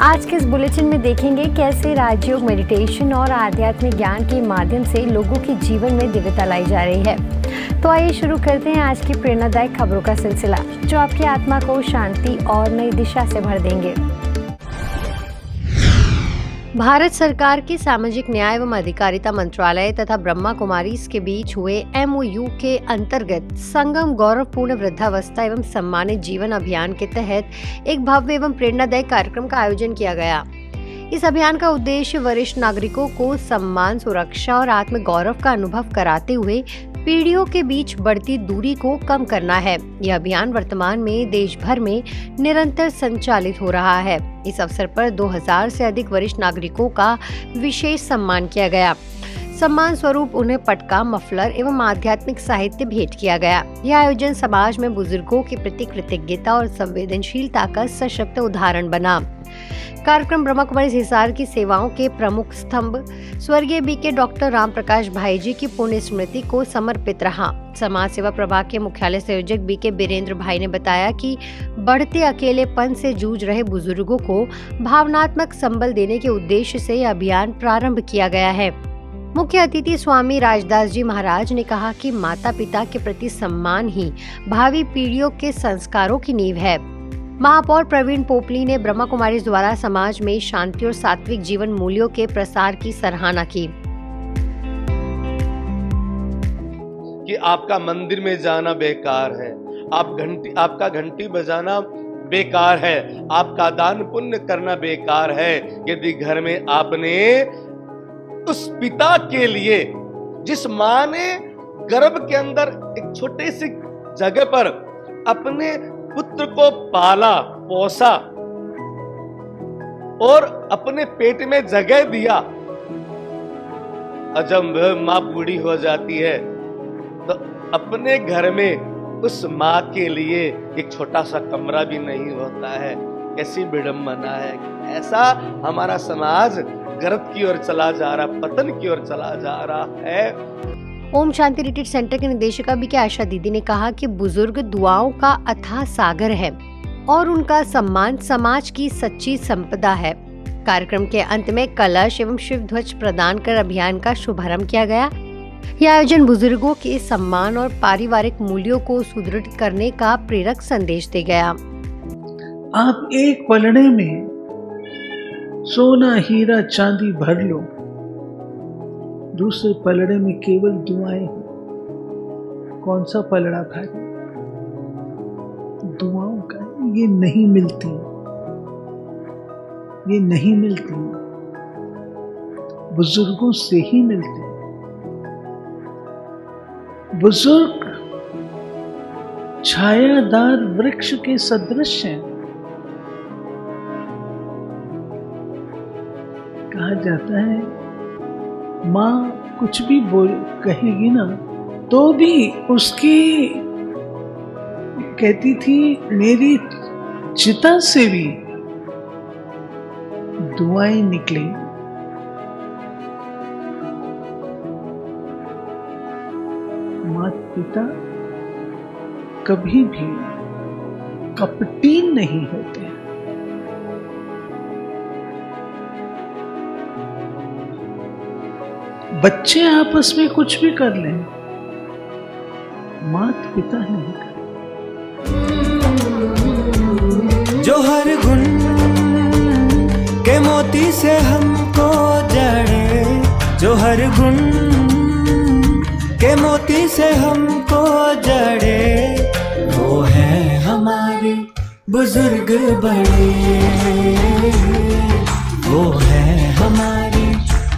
आज के इस बुलेटिन में देखेंगे कैसे राजयोग, मेडिटेशन और आध्यात्मिक ज्ञान के माध्यम से लोगों के जीवन में दिव्यता लाई जा रही है। तो आइए शुरू करते हैं आज की प्रेरणादायक खबरों का सिलसिला, जो आपकी आत्मा को शांति और नई दिशा से भर देंगे। भारत सरकार के सामाजिक न्याय एवं अधिकारिता मंत्रालय तथा ब्रह्मा कुमारीज के बीच हुए MOU के अंतर्गत संगम गौरवपूर्ण वृद्धावस्था एवं सम्मानित जीवन अभियान के तहत एक भव्य एवं प्रेरणादायक कार्यक्रम का आयोजन किया गया। इस अभियान का उद्देश्य वरिष्ठ नागरिकों को सम्मान, सुरक्षा और आत्म गौरव का अनुभव कराते हुए पीढ़ियों के बीच बढ़ती दूरी को कम करना है। यह अभियान वर्तमान में देश भर में निरंतर संचालित हो रहा है। इस अवसर पर 2000 से अधिक वरिष्ठ नागरिकों का विशेष सम्मान किया गया। सम्मान स्वरूप उन्हें पटका, मफलर एवं आध्यात्मिक साहित्य भेंट किया गया। यह आयोजन समाज में बुजुर्गों के प्रति कृतज्ञता और संवेदनशीलता का सशक्त उदाहरण बना। कार्यक्रम ब्रह्मा कुमारी हिसार की सेवाओं के प्रमुख स्तंभ स्वर्गीय BK डॉक्टर राम प्रकाश भाई जी की पुण्य स्मृति को समर्पित रहा। समाज सेवा प्रभाग के मुख्यालय संयोजक BK बीरेंद्र भाई ने बताया कि बढ़ते अकेलेपन से जूझ रहे बुजुर्गों को भावनात्मक संबल देने के उद्देश्य से यह अभियान प्रारंभ किया गया है। मुख्य अतिथि स्वामी राजदास जी महाराज ने कहा कि माता पिता के प्रति सम्मान ही भावी पीढ़ियों के संस्कारों की नींव है। महापौर प्रवीण पोपली ने ब्रह्मा कुमारी द्वारा समाज में शांति और सात्विक जीवन मूल्यों के प्रसार की सराहना की। कि आपका मंदिर में जाना बेकार है, आपका घंटी बजाना बेकार है, आपका दान पुण्य करना बेकार है, यदि घर में आपने उस पिता के लिए, जिस माँ ने गर्भ के अंदर एक छोटे सी जगह पर अपने पुत्र को पाला पोसा और अपने पेट में जगह दिया, और जब वह मां बूढ़ी हो जाती है तो अपने घर में उस मां के लिए एक छोटा सा कमरा भी नहीं होता है। कैसी विडंबना है। ऐसा हमारा समाज गर्त की ओर चला जा रहा, पतन की ओर चला जा रहा है। ओम शांति रिट्रीट सेंटर के निदेशक BK आशा दीदी ने कहा कि बुजुर्ग दुआओं का अथाह सागर है और उनका सम्मान समाज की सच्ची संपदा है। कार्यक्रम के अंत में कलश एवं शिव ध्वज प्रदान कर अभियान का शुभारंभ किया गया। यह आयोजन बुजुर्गों के सम्मान और पारिवारिक मूल्यों को सुदृढ़ करने का प्रेरक संदेश दे गया। आप एक पलड़े में सोना, हीरा, चांदी भर लो, दूसरे पलड़े में केवल दुआएं हो। कौन सा पलड़ा भारी? दुआओं का। ये नहीं मिलती, ये नहीं मिलती, बुजुर्गों से ही मिलती। बुजुर्ग छायादार वृक्ष के सदृश हैं। कहा जाता है माँ कुछ भी बोल कहेगी ना तो भी उसकी कहती थी मेरी चिता से भी दुआएं निकली। माता पिता कभी भी कपटी नहीं होते। बच्चे आपस में कुछ भी कर लें, माता पिता नहीं कर। जो हर गुण के मोती से हमको जड़े, जो हर गुण के मोती से हमको जड़े, वो है हमारे बुजुर्ग बड़े, वो है हमारे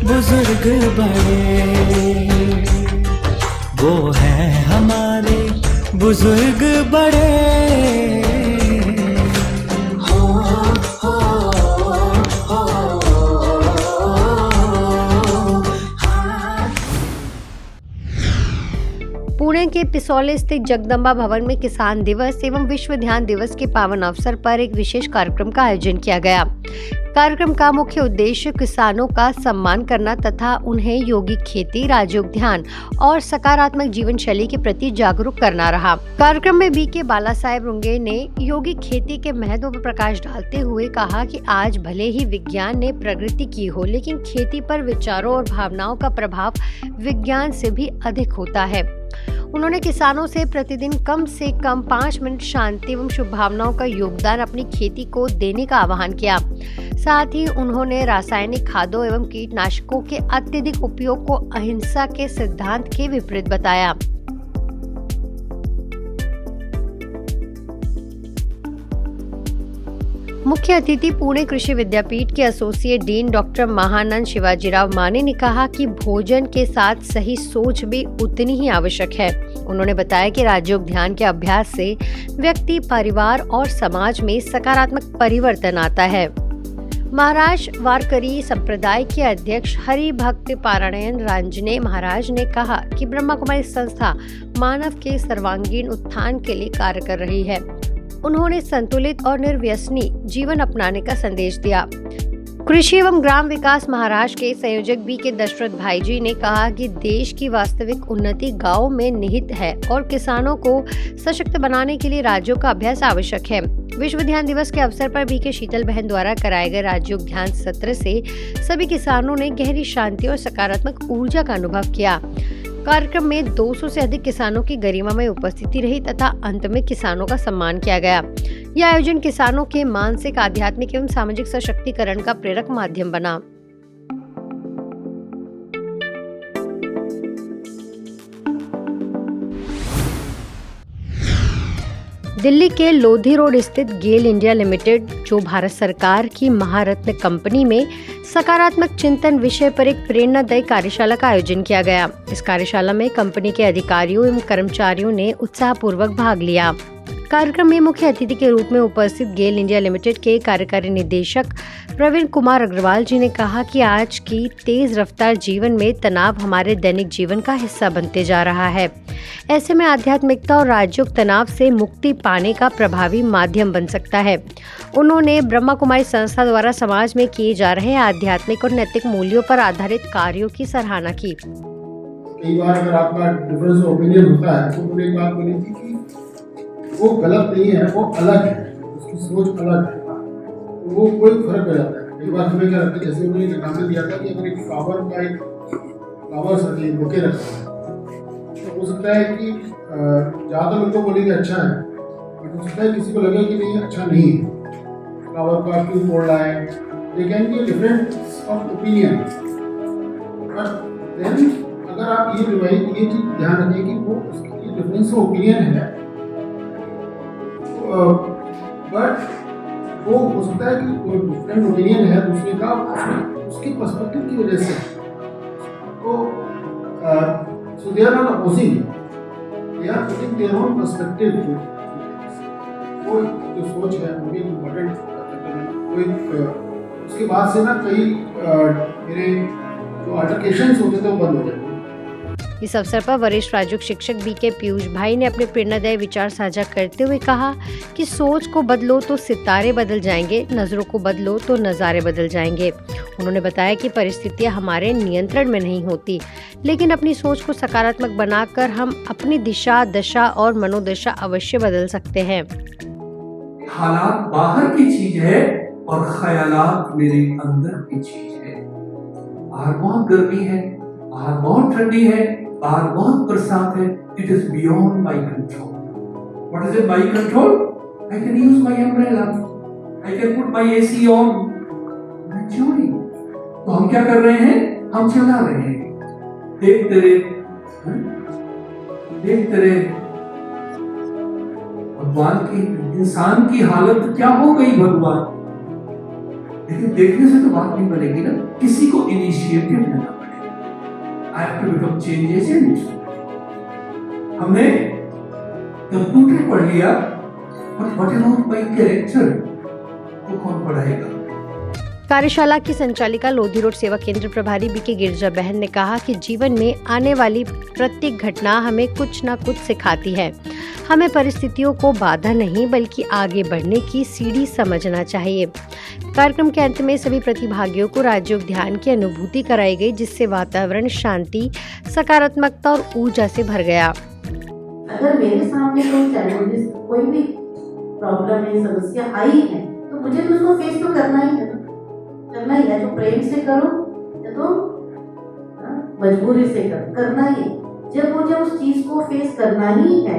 बुजुर्ग बड़े, वो है हमारे बुजुर्ग बड़े। पुणे के पिसौले स्थित जगदम्बा भवन में किसान दिवस एवं विश्व ध्यान दिवस के पावन अवसर पर एक विशेष कार्यक्रम का आयोजन किया गया। कार्यक्रम का मुख्य उद्देश्य किसानों का सम्मान करना तथा उन्हें यौगिक खेती, राजयोग ध्यान और सकारात्मक जीवन शैली के प्रति जागरूक करना रहा। कार्यक्रम में बीके बाला साहेब रुंगे ने यौगिक खेती के महत्व पर प्रकाश डालते हुए कहा कि आज भले ही विज्ञान ने प्रगति की हो, लेकिन खेती पर विचारों और भावनाओं का प्रभाव विज्ञान से भी अधिक होता है। उन्होंने किसानों से प्रतिदिन कम से कम 5 मिनट शांति एवं शुभ भावनाओं का योगदान अपनी खेती को देने का आह्वान किया। साथ ही उन्होंने रासायनिक खादों एवं कीटनाशकों के अत्यधिक उपयोग को अहिंसा के सिद्धांत के विपरीत बताया। मुख्य अतिथि पुणे कृषि विद्यापीठ के associate dean doctor Mahanand Shivajirao माने ने कहा कि भोजन के साथ सही सोच भी उतनी ही आवश्यक है। उन्होंने बताया कि राजयोग ध्यान के अभ्यास से व्यक्ति, परिवार और समाज में सकारात्मक परिवर्तन आता है। महाराज वारकरी संप्रदाय के अध्यक्ष हरि भक्त पारायण रांजने महाराज ने कहा कि ब्रह्मा कुमारी संस्था मानव के सर्वांगीण उत्थान के लिए कार्य कर रही है। उन्होंने संतुलित और निर्व्यसनी जीवन अपनाने का संदेश दिया। कृषि एवं ग्राम विकास महाराष्ट्र के संयोजक बीके दशरथ भाई जी ने कहा कि देश की वास्तविक उन्नति गांव में निहित है और किसानों को सशक्त बनाने के लिए राजयोग का अभ्यास आवश्यक है। विश्व ध्यान दिवस के अवसर पर बीके शीतल बहन द्वारा कराए गए राजयोग ध्यान सत्र से सभी किसानों ने गहरी शांति और सकारात्मक ऊर्जा का अनुभव किया। कार्यक्रम में 200 से अधिक किसानों की गरिमामय उपस्थिति रही तथा अंत में किसानों का सम्मान किया गया। यह आयोजन किसानों के मानसिक, आध्यात्मिक एवं सामाजिक सशक्तिकरण का प्रेरक माध्यम बना। दिल्ली के लोधी रोड स्थित गेल इंडिया लिमिटेड, जो भारत सरकार की महारत्न कंपनी में सकारात्मक चिंतन विषय पर एक प्रेरणादायी कार्यशाला का आयोजन किया गया। इस कार्यशाला में कंपनी के अधिकारियों एवं कर्मचारियों ने उत्साहपूर्वक भाग लिया। कार्यक्रम में मुख्य अतिथि के रूप में उपस्थित गेल इंडिया लिमिटेड के कार्यकारी निदेशक प्रवीण कुमार अग्रवाल जी ने कहा कि आज की तेज रफ्तार जीवन में तनाव हमारे दैनिक जीवन का हिस्सा बनते जा रहा है। ऐसे में आध्यात्मिकता और राजयोग तनाव से मुक्ति पाने का प्रभावी माध्यम बन सकता है। उन्होंने ब्रह्मा कुमारी संस्था द्वारा समाज में किए जा रहे आध्यात्मिक और नैतिक मूल्यों पर आधारित कार्यों की सराहना की। कई बार अगर आपका डिफरेंस ओपिनियन होता है तो उन्होंने एक बात बोली थी कि वो गलत नहीं है, वो अलग है, उसकी सोच अलग है, तो वो कोई फर्क हो जाता है। कई बार हमें क्या लगता है, जैसे उन्होंने एग्जाम्पल दिया था कि अगर एक फ्लावर्स रखे हैं, बुके रखे हैं, तो हो सकता है कि ज़्यादातर लोग तो बोलेंगे अच्छा है, बट हो सकता है किसी को लगे कि नहीं अच्छा नहीं है, फ्लावर को आप क्यों तोड़ रहा है। They can be difference of opinion, but then अगर आप ये चीज़ ध्यान रखें कि वो उसकी डिफरेंस ऑफ ओपिनियन है, बट वो हो सकता है कि कोई डिफरेंट ओपिनियन है दूसरे का, उसके पर्सपेक्टिव की वजह से, तो so they are not opposing, they are putting their own perspective. वो जो सोच है वो भी इम्पोर्टेंट। उसके बाद से ना कई मेरे जो अल्टरकेशंस होते थे वो बंद हो जाते। इस अवसर पर वरिष्ठ राजयोग शिक्षक बीके पीयूष भाई ने अपने प्रेरणादायी विचार साझा करते हुए कहा कि सोच को बदलो तो सितारे बदल जाएंगे, नजरों को बदलो तो नजारे बदल जाएंगे। उन्होंने बताया कि परिस्थितियां हमारे नियंत्रण में नहीं होती, लेकिन अपनी सोच को सकारात्मक बनाकर हम अपनी दिशा, दशा और मनोदशा अवश्य बदल सकते हैं। हालात बाहर की चीज है और ख्यालात मेरे अंदर की चीज है। बाहर बहुत गर्मी है, बाहर बहुत ठंडी है, बाहर बहुत बरसात है। It is beyond my control. What is in my control? I can use my umbrella. I can put my AC on. मैं चोरी। तो हम क्या कर रहे हैं? हम चला रहे हैं। देख तेरे भगवान की, इंसान की हालत क्या हो गई भगवान। लेकिन देखने से तो बात नहीं बनेगी ना, किसी को इनिशिएटिव लेना पड़ेगा। I have to become change agent. हमने कंप्यूटर पढ़ लिया, but what about my character? वो कौन पढ़ाएगा? कार्यशाला की संचालिका लोधी रोड सेवा केंद्र प्रभारी बीके गिरजा बहन ने कहा कि जीवन में आने वाली प्रत्येक घटना हमें कुछ न कुछ सिखाती है। हमें परिस्थितियों को बाधा नहीं बल्कि आगे बढ़ने की सीढ़ी समझना चाहिए। कार्यक्रम के अंत में सभी प्रतिभागियों को राजयोग ध्यान की अनुभूति कराई गई, जिससे वातावरण शांति, सकारात्मकता और ऊर्जा से भर गया। अगर मेरे सामने कोई चैलेंजेस, कोई भी प्रॉब्लम है, समस्या आई है, तो मुझे तो उसको फेस तो करना ही है, करना ही है। तो प्रेम से करो या तो मजबूरी से करो, करना ही है। जब मुझे उस चीज को फेस करना ही है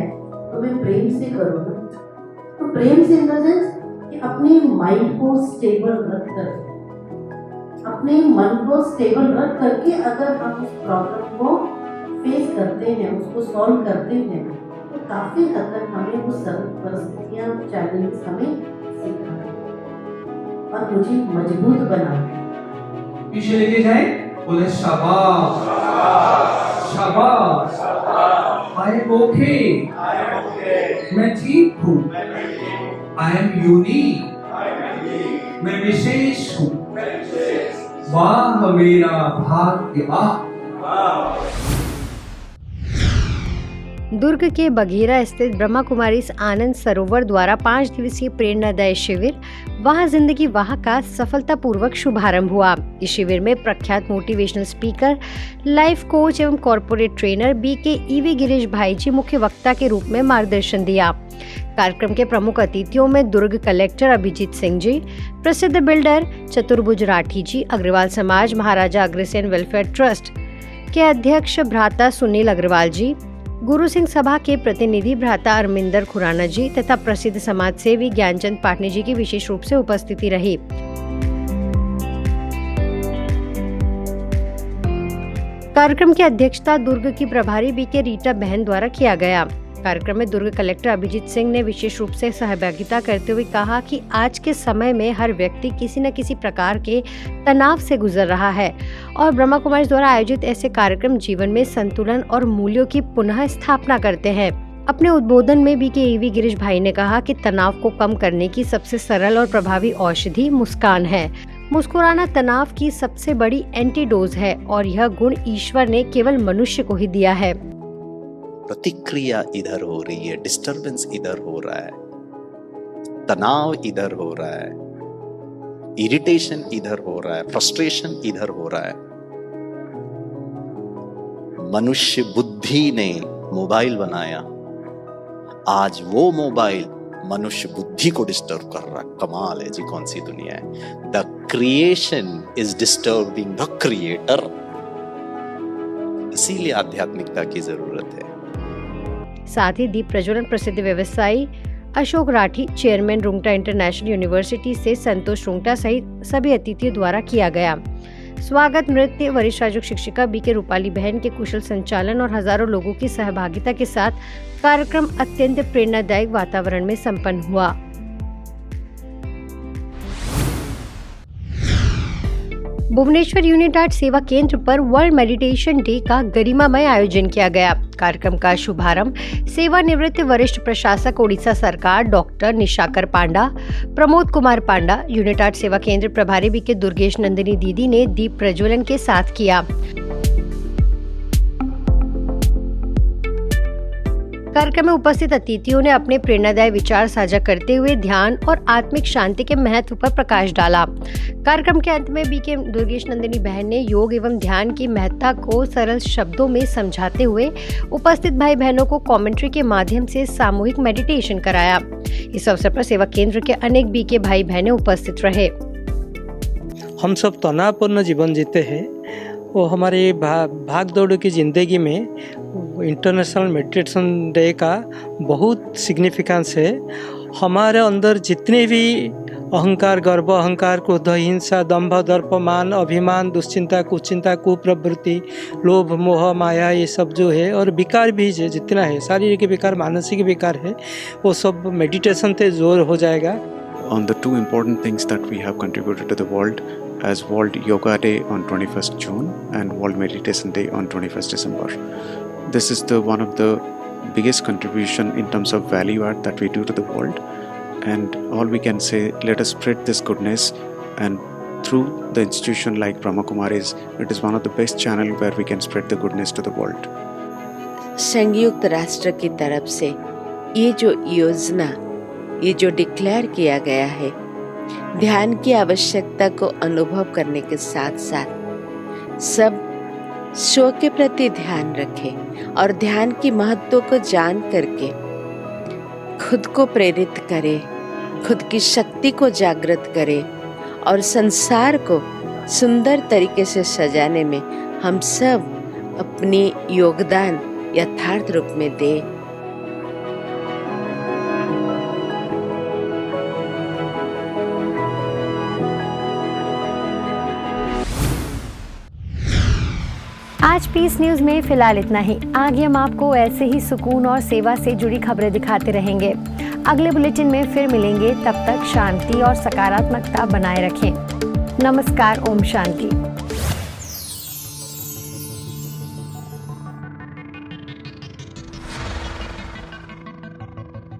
तो मैं प्रेम से करूँगा। तो प्रेम से इन द सेंस कि अपने माइंड को स्टेबल रख कर, अपने मन को स्टेबल रख करके अगर हम उस प्रॉब्लम को फेस करते हैं, उसको सॉल्व करते हैं, तो काफी हद तक हमें वो सब परिस्थितियाँ, चैलेंजेस हमें सिखाते और मुझे मजबूत बनाते। पीछे लेके जाए, बोले शाबाश शाबाश, आई एम ओके, मैं ठीक हूँ, आई एम यूनिक, मैं विशेष हूँ, वाह मेरा भाग्य वाह। दुर्ग के बघेरा स्थित ब्रह्मा कुमारीज आनंद सरोवर द्वारा 5 दिवसीय प्रेरणादायी शिविर वहाँ जिंदगी वहाँ का सफलतापूर्वक शुभारंभ हुआ। इस शिविर में प्रख्यात मोटिवेशनल स्पीकर, लाइफ कोच एवं corporate trainer BK EV Girish Bhai ji मुख्य वक्ता के रूप में मार्गदर्शन दिया। कार्यक्रम के प्रमुख अतिथियों में दुर्ग कलेक्टर अभिजीत सिंह जी, प्रसिद्ध बिल्डर चतुर्भुज राठी जी, अग्रवाल समाज महाराजा अग्रसेन वेलफेयर ट्रस्ट के अध्यक्ष भ्राता सुनील अग्रवाल जी, गुरु सिंह सभा के प्रतिनिधि भ्राता अरमिंदर खुराना जी तथा प्रसिद्ध समाज सेवी ज्ञानचंद पाटनी जी की विशेष रूप से उपस्थिति रही। कार्यक्रम की अध्यक्षता दुर्ग की प्रभारी बीके रीटा बहन द्वारा किया गया। कार्यक्रम में दुर्ग कलेक्टर अभिजीत सिंह ने विशेष रूप से सहभागिता करते हुए कहा कि आज के समय में हर व्यक्ति किसी न किसी प्रकार के तनाव से गुजर रहा है और ब्रह्मा कुमारी द्वारा आयोजित ऐसे कार्यक्रम जीवन में संतुलन और मूल्यों की पुनः स्थापना करते हैं। अपने उद्बोधन में बीके ईवी गिरीश भाई ने कहा कि तनाव को कम करने की सबसे सरल और प्रभावी औषधि मुस्कान है। मुस्कुराना तनाव की सबसे बड़ी एंटीडोज है और यह गुण ईश्वर ने केवल मनुष्य को ही दिया है। प्रतिक्रिया इधर हो रही है, डिस्टरबेंस इधर हो रहा है, तनाव इधर हो रहा है, इरिटेशन इधर हो रहा है, फ्रस्ट्रेशन इधर हो रहा है। मनुष्य बुद्धि ने मोबाइल बनाया, आज वो मोबाइल मनुष्य बुद्धि को डिस्टर्ब कर रहा है। कमाल है जी, कौन सी दुनिया है। The creation is disturbing the creator. इसीलिए आध्यात्मिकता की जरूरत है। साथ ही दीप प्रज्वलन प्रसिद्ध व्यवसायी Ashok Rathi, chairman Rungta international university से संतोष रुंगटा सहित सभी अतिथियों द्वारा किया गया। स्वागत नृत्य वरिष्ठ राजयोग शिक्षिका बीके रूपाली बहन के कुशल संचालन और हजारों लोगों की सहभागिता के साथ कार्यक्रम अत्यंत प्रेरणादायक वातावरण में संपन्न हुआ। भुवनेश्वर यूनिट आर्ट सेवा केंद्र पर वर्ल्ड मेडिटेशन डे का गरिमामय आयोजन किया गया। कार्यक्रम का शुभारंभ सेवानिवृत्त वरिष्ठ प्रशासक ओडिशा सरकार डॉक्टर निशाकर पांडा, प्रमोद कुमार पांडा, यूनिट आर्ट सेवा केंद्र प्रभारी बीके दुर्गेश नंदिनी दीदी ने दीप प्रज्वलन के साथ किया। कार्यक्रम में उपस्थित अतिथियों ने अपने प्रेरणादायी विचार साझा करते हुए ध्यान और आत्मिक शांति के महत्व पर प्रकाश डाला। कार्यक्रम के अंत में बीके दुर्गेश नंदिनी बहन ने योग एवं ध्यान की महत्ता को सरल शब्दों में समझाते हुए उपस्थित भाई बहनों को कमेंट्री के माध्यम से सामूहिक मेडिटेशन कराया। इस अवसर पर सेवा केंद्र के अनेक बीके भाई बहनें उपस्थित रहे। हम सब तनावपूर्ण जीवन जीते हैं, वो हमारे भाग दौड़ की ज़िंदगी में इंटरनेशनल मेडिटेशन डे का बहुत सिग्निफिकेंस है। हमारे अंदर जितने भी अहंकार, गर्व, अहंकार, क्रोध, हिंसा, दंभ, दर्प, मान, अभिमान, दुश्चिंता, कुचिंता, कुप्रवृत्ति, लोभ, मोह, माया, ये सब जो है और विकार भी जितना है, शारीरिक विकार, मानसिक विकार है, वो सब मेडिटेशन से जोर हो जाएगा। On the two important things that we have contributed to the world as World Yoga Day on 21st June and World Meditation Day on 21st December. This is one of the biggest contribution in terms of value add that we do to the world, and all we can say, let us spread this goodness and through the institution like Brahma Kumaris, it is one of the best channel where we can spread the goodness to the world. संयुक्त राष्ट्र की तरफ से ये जो योजना, ये जो डिक्लेयर किया गया है, ध्यान की आवश्यकता को अनुभव करने के साथ साथ सब शो के प्रति ध्यान रखें और ध्यान की महत्व को जान करके खुद को प्रेरित करें, खुद की शक्ति को जागृत करें और संसार को सुंदर तरीके से सजाने में हम सब अपनी योगदान यथार्थ रूप में दें। आज पीस न्यूज में फिलहाल इतना ही। आगे हम आपको ऐसे ही सुकून और सेवा से जुड़ी खबरें दिखाते रहेंगे। अगले बुलेटिन में फिर मिलेंगे, तब तक शांति और सकारात्मकता बनाए रखें। नमस्कार, ओम शांति।